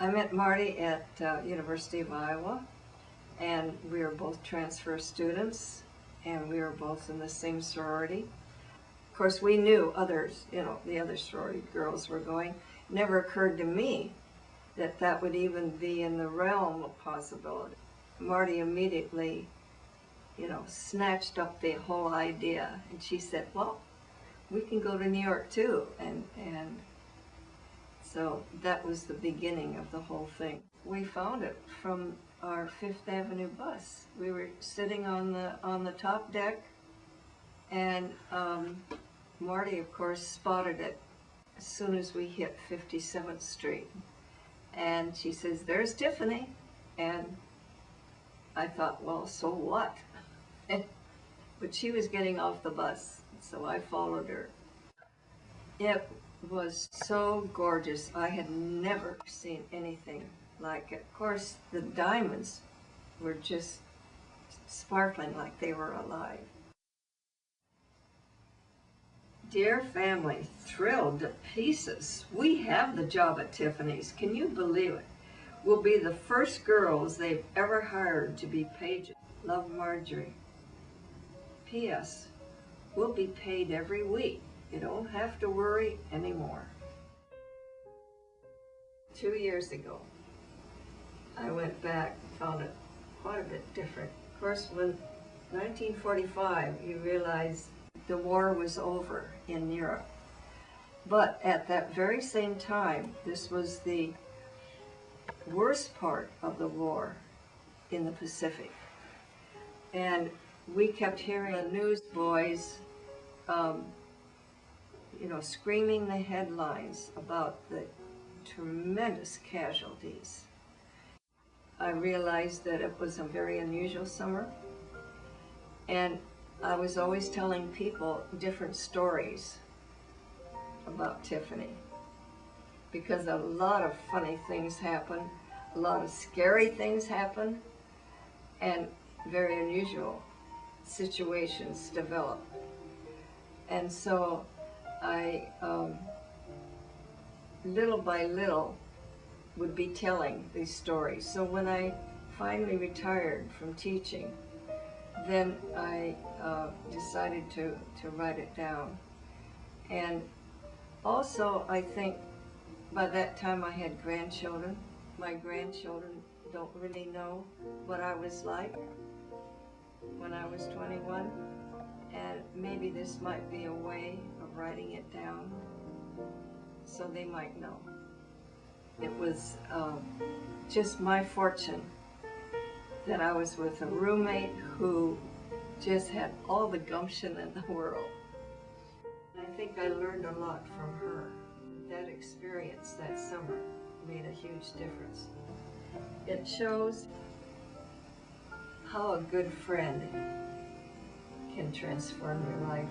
I met Marty at University of Iowa, and we were both transfer students, and we were both in the same sorority. Of course, we knew others, the other sorority girls were going. It never occurred to me that that would even be in the realm of possibility. Marty immediately, snatched up the whole idea, and she said, well, we can go to New York too, and so that was the beginning of the whole thing. We found it from our Fifth Avenue bus. We were sitting on the top deck, and Marty, of course, spotted it as soon as we hit 57th Street. And she says, there's Tiffany. And I thought, well, so what? But she was getting off the bus, so I followed her. It was so gorgeous. I had never seen anything like it. Of course, the diamonds were just sparkling like they were alive. Dear family, thrilled to pieces. We have the job at Tiffany's. Can you believe it? We'll be the first girls they've ever hired to be pages. Love, Marjorie. P.S. We'll be paid every week. You don't have to worry anymore. 2 years ago, I went back and found it quite a bit different. Of course, when 1945, you realize the war was over in Europe. But at that very same time, this was the worst part of the war in the Pacific. And we kept hearing the newsboys, screaming the headlines about the tremendous casualties. I realized that it was a very unusual summer, and I was always telling people different stories about Tiffany, because a lot of funny things happen, a lot of scary things happen, and very unusual situations develop. And so I, little by little, would be telling these stories. So when I finally retired from teaching, then I decided to write it down. And also, I think by that time I had grandchildren. My grandchildren don't really know what I was like when I was 21, and maybe this might be a way of writing it down so they might know. It was just my fortune that I was with a roommate who just had all the gumption in the world. I think I learned a lot from her. That experience that summer made a huge difference. It shows how a good friend can transform your life.